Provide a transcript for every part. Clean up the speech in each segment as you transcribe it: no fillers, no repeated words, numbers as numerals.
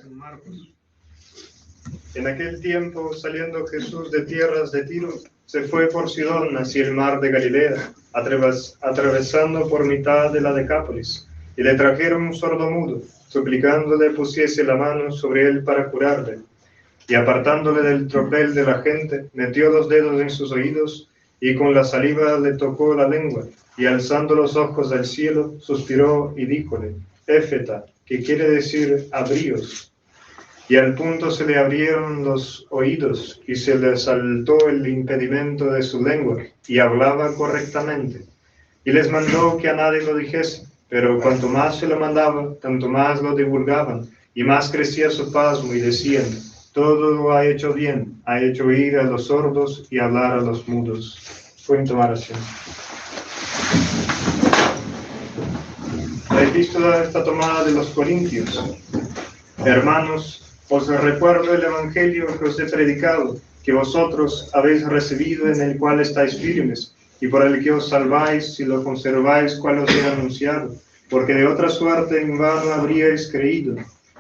Marcos. En aquel tiempo, saliendo Jesús de tierras de Tiro, se fue por Sidón hacia el mar de Galilea, atravesando por mitad de la Decápolis, y le trajeron un sordomudo, suplicándole pusiese la mano sobre él para curarle. Y apartándole del tropel de la gente, metió los dedos en sus oídos, y con la saliva le tocó la lengua, y alzando los ojos al cielo, suspiró y díjole, Éfeta, que quiere decir abríos. Y al punto se le abrieron los oídos, y se le saltó el impedimento de su lengua, y hablaba correctamente. Y les mandó que a nadie lo dijese, pero cuanto más se lo mandaba, tanto más lo divulgaban, y más crecía su pasmo, y decían, todo lo ha hecho bien, ha hecho oír a los sordos y hablar a los mudos. Pueden tomar asiento. La epístola está tomada de los Corintios. Hermanos, os recuerdo el evangelio que os he predicado, que vosotros habéis recibido, en el cual estáis firmes, y por el que os salváis si lo conserváis, cual os he anunciado, porque de otra suerte en vano habríais creído.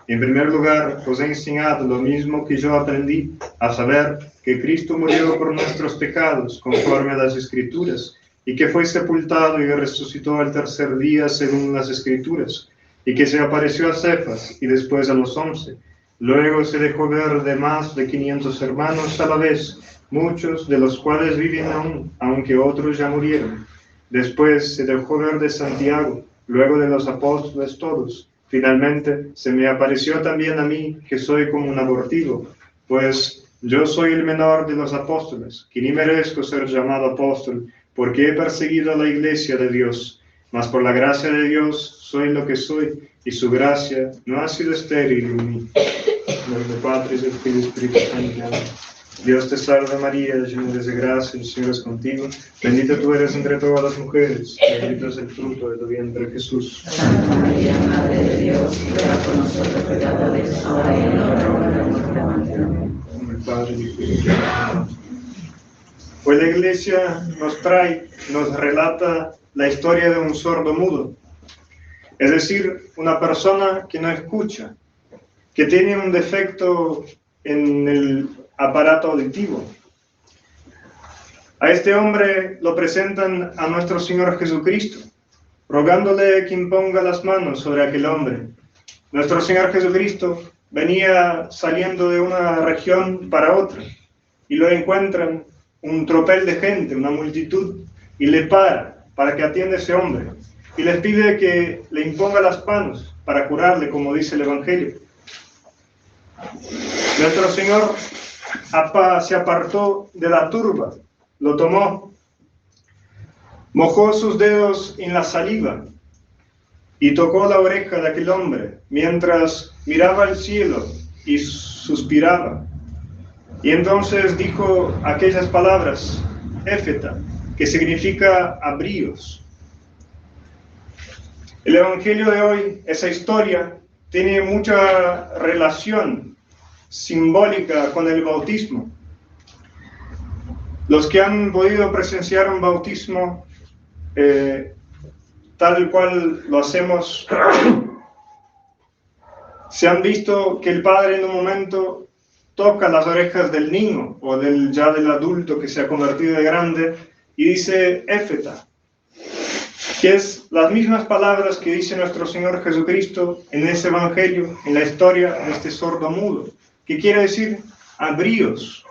En primer lugar, os he enseñado lo mismo que yo aprendí, a saber, que Cristo murió por nuestros pecados, conforme a las Escrituras, y que fue sepultado y resucitó al tercer día, según las Escrituras, y que se apareció a Cefas, y después a los 11. Luego se dejó ver de más de 500 hermanos a la vez, muchos de los cuales viven aún, aunque otros ya murieron. Después se dejó ver de Santiago, luego de los apóstoles todos. Finalmente se me apareció también a mí, que soy como un abortivo, pues yo soy el menor de los apóstoles, que ni merezco ser llamado apóstol, porque he perseguido a la iglesia de Dios. Mas por la gracia de Dios soy lo que soy, y su gracia no ha sido estéril en mí. En nombre del Padre, del Hijo y del Espíritu Santo. Dios te salve María, llena eres de gracia, el Señor es contigo. Bendita tú eres entre todas las mujeres, bendito es el fruto de tu vientre, Jesús. Santa María, Madre de Dios, ruega por nosotros pecadores, ahora y en la hora de nuestra muerte. Amén. En nombre del Padre, del Hijo y del Espíritu Santo. Hoy la Iglesia nos relata la historia de un sordo mudo, es decir, una persona que no escucha, que tiene un defecto en el aparato auditivo. A este hombre lo presentan a nuestro Señor Jesucristo, rogándole que imponga las manos sobre aquel hombre. Nuestro Señor Jesucristo venía saliendo de una región para otra, y lo encuentran un tropel de gente, una multitud, y le para que atienda a ese hombre, y les pide que le imponga las manos para curarle, como dice el Evangelio. Nuestro Señor se apartó de la turba, lo tomó, mojó sus dedos en la saliva y tocó la oreja de aquel hombre mientras miraba al cielo y suspiraba. Y entonces dijo aquellas palabras, Éfeta, que significa abríos. El Evangelio de hoy, esa historia, tiene mucha relación simbólica con el bautismo. Los que han podido presenciar un bautismo tal cual lo hacemos, se han visto que el padre en un momento toca las orejas del niño o del adulto que se ha convertido de grande y dice Éfeta, que es las mismas palabras que dice nuestro Señor Jesucristo en ese Evangelio, en la historia de este sordo mudo, que quiere decir abríos.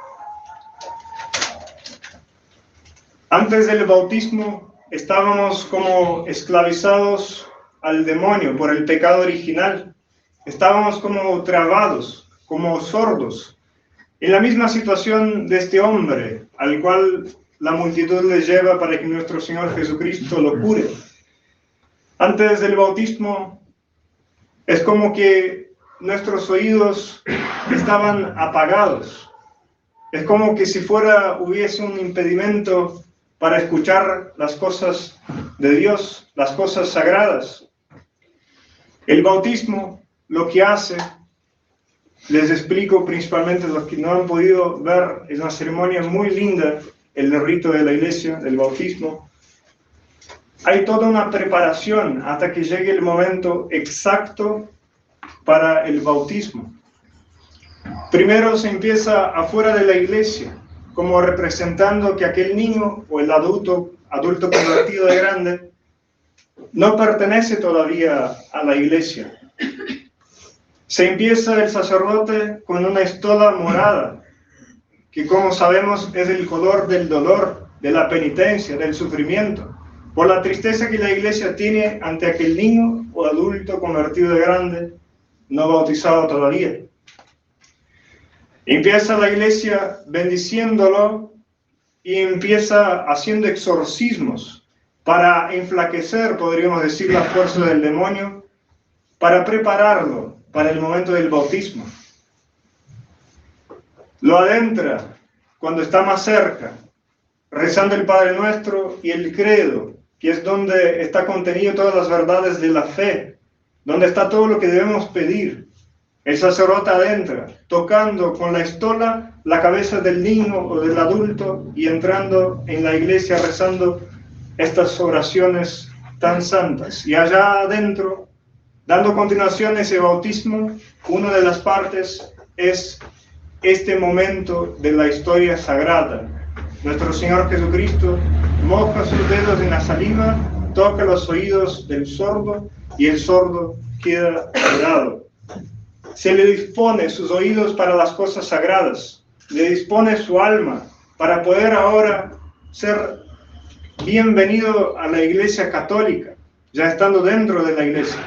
Antes del bautismo estábamos como esclavizados al demonio por el pecado original, estábamos como trabados, como sordos, en la misma situación de este hombre, al cual la multitud le lleva para que nuestro Señor Jesucristo lo cure. Antes del bautismo, es como que nuestros oídos estaban apagados. Es como que si hubiese un impedimento para escuchar las cosas de Dios, las cosas sagradas. El bautismo lo que hace, les explico principalmente los que no han podido ver, es una ceremonia muy linda, el rito de la iglesia, del bautismo. Hay toda una preparación hasta que llegue el momento exacto para el bautismo. Primero se empieza afuera de la iglesia, como representando que aquel niño o el adulto convertido de grande, no pertenece todavía a la iglesia. Se empieza el sacerdote con una estola morada, que como sabemos es el color del dolor, de la penitencia, del sufrimiento, por la tristeza que la iglesia tiene ante aquel niño o adulto convertido de grande, no bautizado todavía. Empieza la iglesia bendiciéndolo y empieza haciendo exorcismos para enflaquecer, podríamos decir, la fuerza del demonio, para prepararlo para el momento del bautismo. Lo adentra cuando está más cerca, rezando el Padre Nuestro y el Credo, que es donde está contenido todas las verdades de la fe, donde está todo lo que debemos pedir. El sacerdote adentra, tocando con la estola la cabeza del niño o del adulto y entrando en la iglesia rezando estas oraciones tan santas. Y allá adentro, dando continuación a ese bautismo, una de las partes es este momento de la historia sagrada. Nuestro Señor Jesucristo moja sus dedos en la saliva, toca los oídos del sordo y el sordo queda curado. Se le dispone sus oídos para las cosas sagradas, le dispone su alma para poder ahora ser bienvenido a la Iglesia Católica, ya estando dentro de la Iglesia,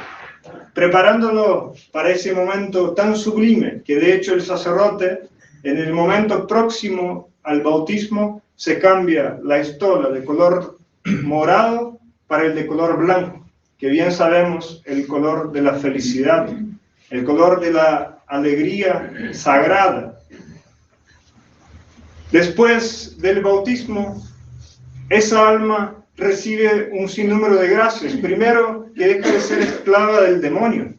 preparándolo para ese momento tan sublime que de hecho el sacerdote, en el momento próximo al bautismo, se cambia la estola de color morado para el de color blanco, que bien sabemos el color de la felicidad, el color de la alegría sagrada. Después del bautismo, esa alma recibe un sinnúmero de gracias. Primero, que deja de ser esclava del demonio.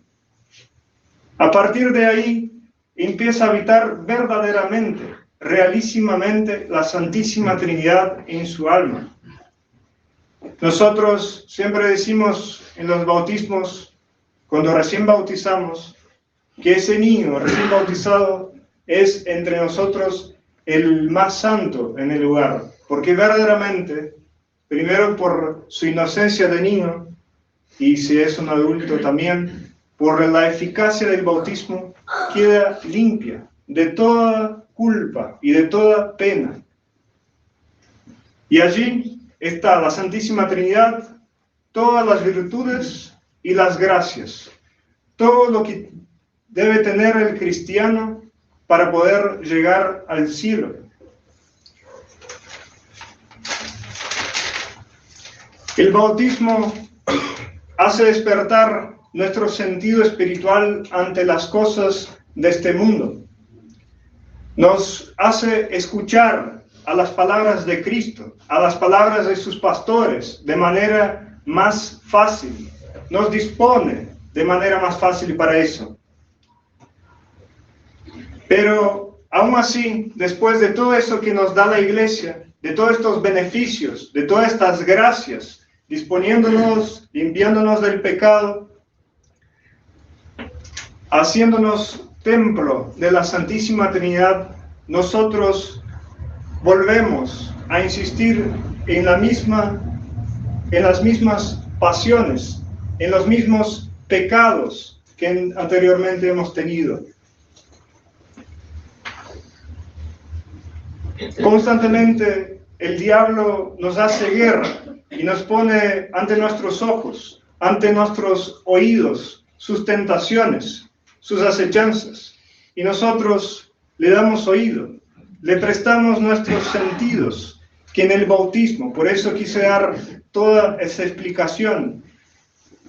A partir de ahí, empieza a habitar verdaderamente, realísimamente, la Santísima Trinidad en su alma. Nosotros siempre decimos en los bautismos, cuando recién bautizamos, que ese niño recién bautizado es entre nosotros el más santo en el lugar, porque verdaderamente, primero por su inocencia de niño, y si es un adulto también, por la eficacia del bautismo, queda limpia de toda culpa y de toda pena. Y allí está la Santísima Trinidad, todas las virtudes y las gracias, todo lo que debe tener el cristiano para poder llegar al cielo. El bautismo hace despertar nuestro sentido espiritual ante las cosas de este mundo. Nos hace escuchar a las palabras de Cristo, a las palabras de sus pastores, de manera más fácil. Nos dispone de manera más fácil para eso. Pero aún así, después de todo eso que nos da la Iglesia, de todos estos beneficios, de todas estas gracias, disponiéndonos, limpiándonos del pecado, haciéndonos templo de la Santísima Trinidad, nosotros volvemos a insistir en las mismas pasiones, en los mismos pecados que anteriormente hemos tenido. Constantemente el diablo nos hace guerra y nos pone ante nuestros ojos, ante nuestros oídos, sus tentaciones, sus acechanzas, y nosotros le damos oído, le prestamos nuestros sentidos, que en el bautismo, por eso quise dar toda esa explicación.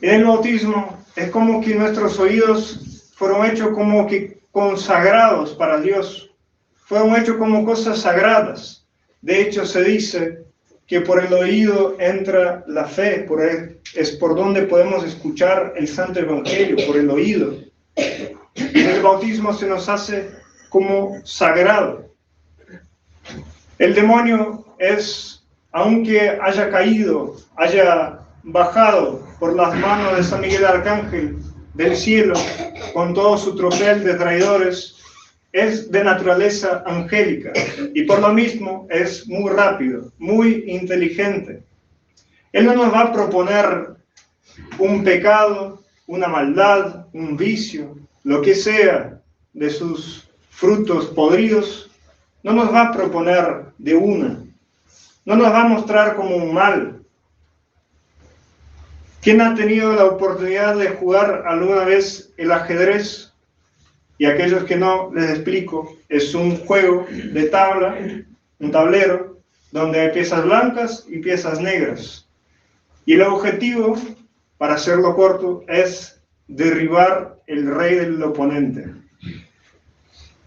En el bautismo es como que nuestros oídos fueron hechos como que consagrados para Dios, fueron hechos como cosas sagradas. De hecho, se dice que por el oído entra la fe, es por donde podemos escuchar el Santo Evangelio, por el oído. Y en el bautismo se nos hace como sagrado. El demonio es, aunque haya caído, haya bajado por las manos de San Miguel Arcángel del cielo con todo su tropel de traidores, es de naturaleza angélica y por lo mismo es muy rápido, muy inteligente. Él no nos va a proponer un pecado, una maldad, un vicio, lo que sea de sus frutos podridos, no nos va a proponer de una, no nos va a mostrar como un mal. ¿Quién ha tenido la oportunidad de jugar alguna vez el ajedrez? Y aquellos que no, les explico, es un juego de tabla, un tablero, donde hay piezas blancas y piezas negras. Y el objetivo, para hacerlo corto, es derribar el rey del oponente.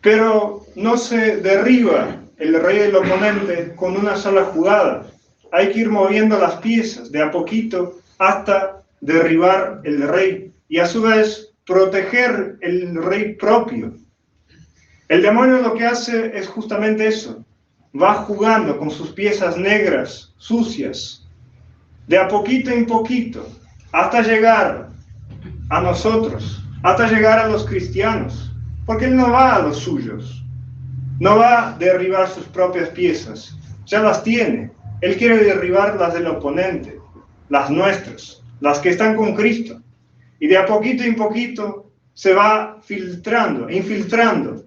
Pero no se derriba el rey del oponente con una sola jugada. Hay que ir moviendo las piezas de a poquito hasta derribar el rey. Y a su vez, proteger el rey propio. El demonio lo que hace es justamente eso. Va jugando con sus piezas negras, sucias, de a poquito en poquito, hasta llegar a nosotros, hasta llegar a los cristianos, porque él no va a los suyos, no va a derribar sus propias piezas, ya las tiene. Él quiere derribar las del oponente, las nuestras, las que están con Cristo. Y de a poquito en poquito se va filtrando, infiltrando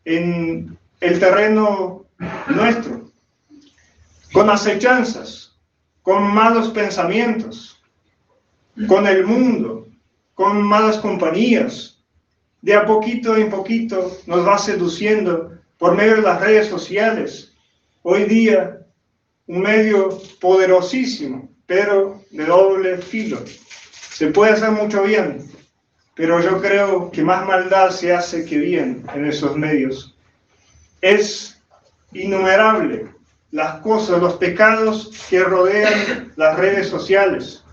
en el terreno nuestro, con acechanzas, con malos pensamientos, con el mundo, con malas compañías. De a poquito en poquito nos va seduciendo por medio de las redes sociales. Hoy día, un medio poderosísimo, pero de doble filo. Se puede hacer mucho bien, pero yo creo que más maldad se hace que bien en esos medios. Es innumerable las cosas, los pecados que rodean las redes sociales,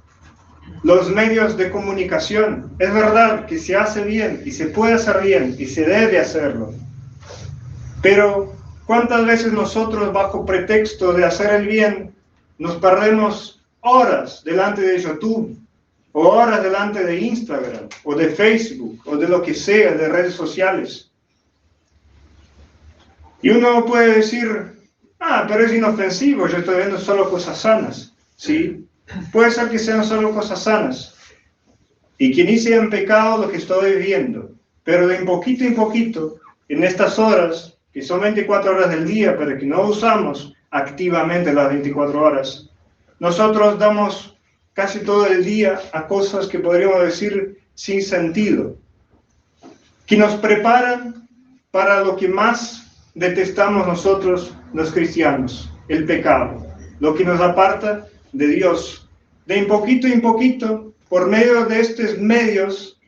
los medios de comunicación. Es verdad que se hace bien y se puede hacer bien y se debe hacerlo, pero ¿cuántas veces nosotros, bajo pretexto de hacer el bien, nos perdemos horas delante de YouTube, o horas delante de Instagram, o de Facebook, o de lo que sea, de redes sociales? Y uno puede decir, pero es inofensivo, yo estoy viendo solo cosas sanas. Sí, puede ser que sean solo cosas sanas. Y que ni sea en pecado lo que estoy viendo, pero de poquito en poquito, en estas horas, que son 24 horas del día, pero que no usamos activamente las 24 horas, nosotros damos casi todo el día a cosas que podríamos decir sin sentido, que nos preparan para lo que más detestamos nosotros los cristianos, el pecado, lo que nos aparta de Dios. De poquito en poquito, por medio de estos medios,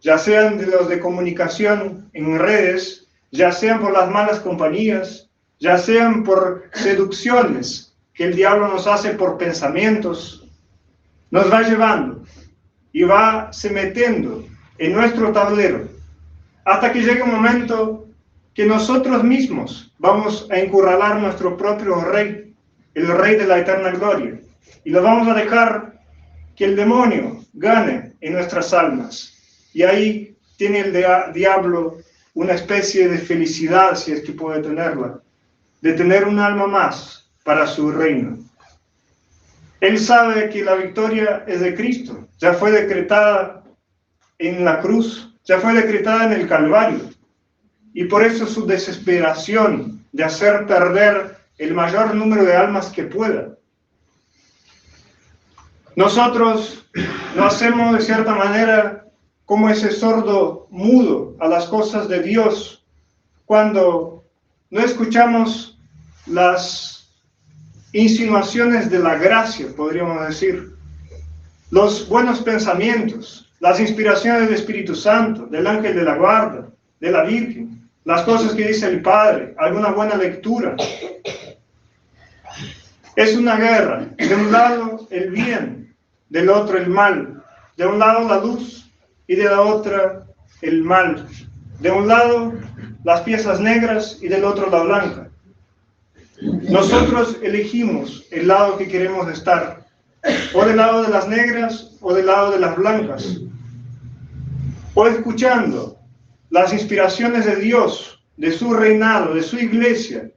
ya sean de los de comunicación en redes, ya sean por las malas compañías, ya sean por seducciones que el diablo nos hace por pensamientos, nos va llevando y va se metiendo en nuestro tablero hasta que llegue un momento que nosotros mismos vamos a encurralar nuestro propio rey, el rey de la eterna gloria, y lo vamos a dejar que el demonio gane en nuestras almas. Y ahí tiene el diablo una especie de felicidad, si es que puede tenerla, de tener un alma más para su reino. Él sabe que la victoria es de Cristo, ya fue decretada en la cruz, ya fue decretada en el Calvario, y por eso su desesperación de hacer perder el mayor número de almas que pueda. Nosotros lo hacemos de cierta manera como ese sordo mudo a las cosas de Dios, cuando no escuchamos las insinuaciones de la gracia, podríamos decir, los buenos pensamientos, las inspiraciones del Espíritu Santo, del ángel de la guarda, de la Virgen, las cosas que dice el Padre, alguna buena lectura. Es una guerra, de un lado el bien, del otro el mal, de un lado la luz y de la otra el mal, de un lado las piezas negras y del otro la blanca. Nosotros elegimos el lado que queremos estar, o del lado de las negras o del lado de las blancas, o escuchando las inspiraciones de Dios de su reinado, de su iglesia,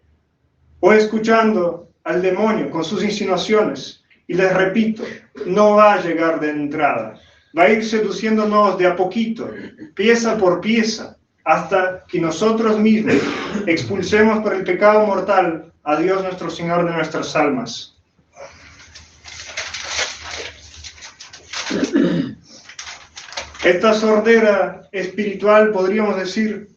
o escuchando al demonio con sus insinuaciones. Y les repito, no va a llegar de entrada, va a ir seduciéndonos de a poquito, pieza por pieza, hasta que nosotros mismos expulsemos por el pecado mortal a Dios nuestro Señor de nuestras almas. Esta sordera espiritual, podríamos decir,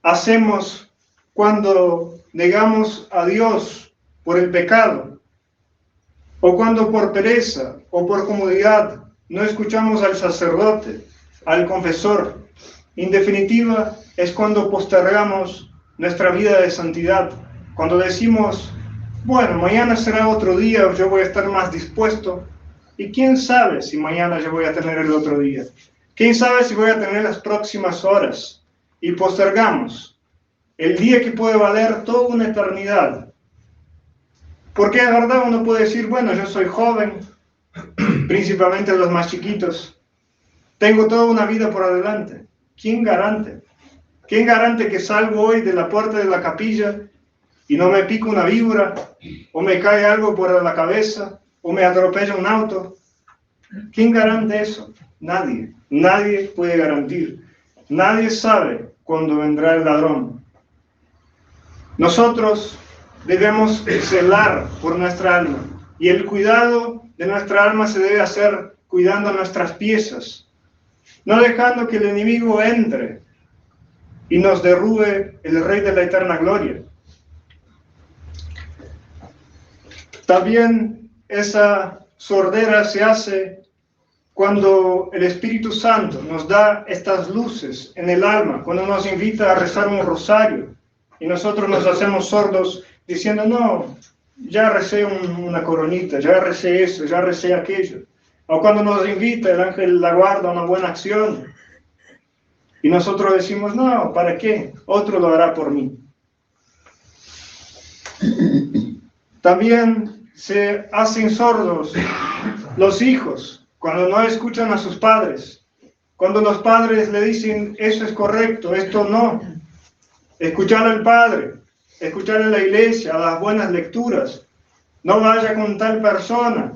hacemos cuando negamos a Dios por el pecado, o cuando por pereza o por comodidad no escuchamos al sacerdote, al confesor. En definitiva, es cuando postergamos nuestra vida de santidad, cuando decimos, bueno, mañana será otro día, yo voy a estar más dispuesto, y quién sabe si mañana yo voy a tener el otro día, quién sabe si voy a tener las próximas horas, y postergamos el día que puede valer toda una eternidad. Porque es verdad, uno puede decir, bueno, yo soy joven, principalmente los más chiquitos, tengo toda una vida por adelante. ¿Quién garante? ¿Quién garante que salgo hoy de la puerta de la capilla y no me pica una víbora, o me cae algo por la cabeza, o me atropella un auto? ¿Quién garante eso? Nadie. Nadie puede garantir. Nadie sabe cuándo vendrá el ladrón. Nosotros debemos celar por nuestra alma, y el cuidado de nuestra alma se debe hacer cuidando nuestras piezas, no dejando que el enemigo entre y nos derrube el Rey de la eterna gloria. También esa sordera se hace cuando el Espíritu Santo nos da estas luces en el alma, cuando nos invita a rezar un rosario y nosotros nos hacemos sordos diciendo, no, ya recé una coronita, ya recé eso, ya recé aquello. O cuando nos invita el ángel de la guarda a una buena acción y nosotros decimos, no, ¿para qué? Otro lo hará por mí. También se hacen sordos los hijos cuando no escuchan a sus padres. Cuando los padres le dicen, eso es correcto, esto no. Escuchar al padre, escuchar a la iglesia, a las buenas lecturas. No vaya con tal persona.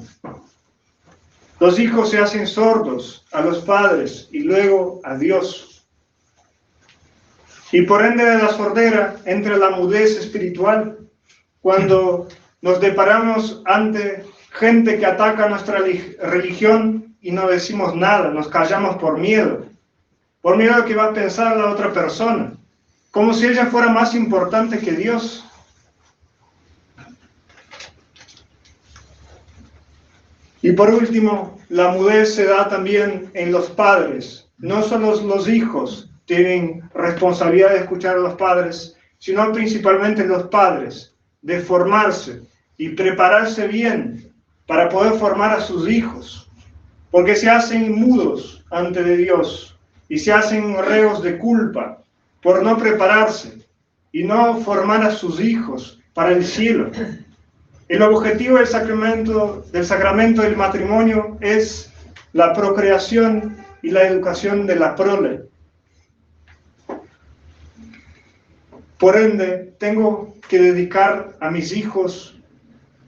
Los hijos se hacen sordos a los padres y luego a Dios. Y por ende de la sordera entra la mudez espiritual, cuando nos deparamos ante gente que ataca nuestra religión y no decimos nada, nos callamos por miedo a que va a pensar la otra persona, como si ella fuera más importante que Dios. Y por último, la mudez se da también en los padres. No solo los hijos tienen responsabilidad de escuchar a los padres, sino principalmente los padres, de formarse y prepararse bien para poder formar a sus hijos, porque se hacen mudos ante de Dios y se hacen reos de culpa por no prepararse y no formar a sus hijos para el cielo. El objetivo del sacramento del matrimonio es la procreación y la educación de la prole. Por ende, tengo que dedicar a mis hijos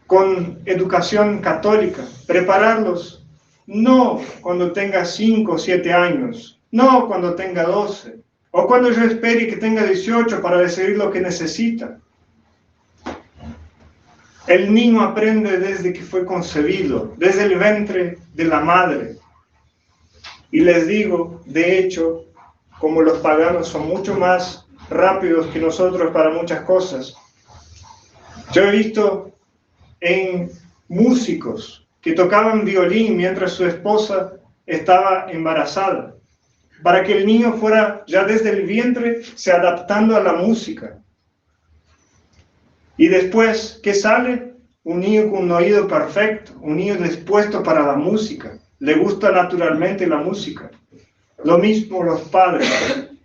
con educación católica, prepararlos no cuando tenga 5 o 7 años, no cuando tenga 12, o cuando yo espere que tenga 18 para decidir lo que necesita. El niño aprende desde que fue concebido, desde el vientre de la madre. Y les digo, de hecho, como los paganos son mucho más rápidos que nosotros para muchas cosas, yo he visto en músicos que tocaban violín mientras su esposa estaba embarazada, para que el niño fuera ya desde el vientre se adaptando a la música. Y después, ¿qué sale? Un niño con un oído perfecto, un niño dispuesto para la música, le gusta naturalmente la música. Lo mismo los padres,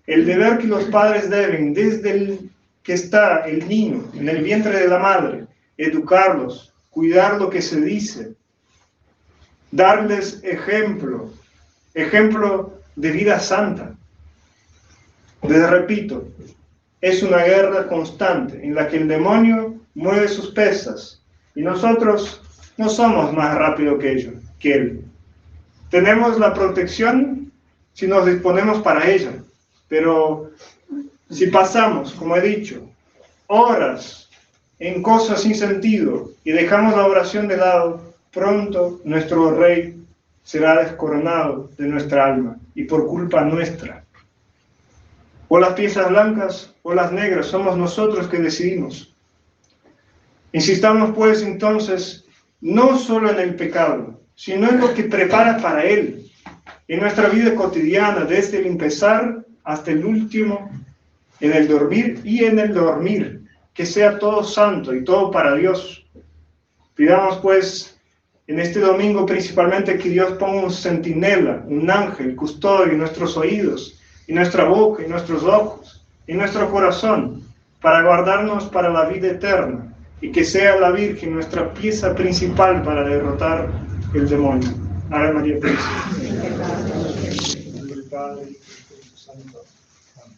el deber que los padres deben desde el que está el niño en el vientre de la madre, educarlos, cuidar lo que se dice, darles ejemplo de vida santa. Les repito, es una guerra constante en la que el demonio mueve sus pesas y nosotros no somos más rápidos que él. Tenemos la protección si nos disponemos para ella, pero si pasamos, como he dicho, horas en cosas sin sentido y dejamos la oración de lado, pronto nuestro rey será descoronado de nuestra alma y por culpa nuestra. O las piezas blancas o las negras, somos nosotros que decidimos. Insistamos pues entonces no solo en el pecado, sino en lo que prepara para él, en nuestra vida cotidiana, desde el empezar hasta el último, en el dormir y en el dormir, que sea todo santo y todo para Dios. Pidamos pues en este domingo principalmente que Dios ponga un centinela, un ángel, custodio en nuestros oídos, en nuestra boca, en nuestros ojos, en nuestro corazón, para guardarnos para la vida eterna, y que sea la Virgen nuestra pieza principal para derrotar el demonio. Ave María Purísima. En el Padre, y en el Espíritu Santo. Amén.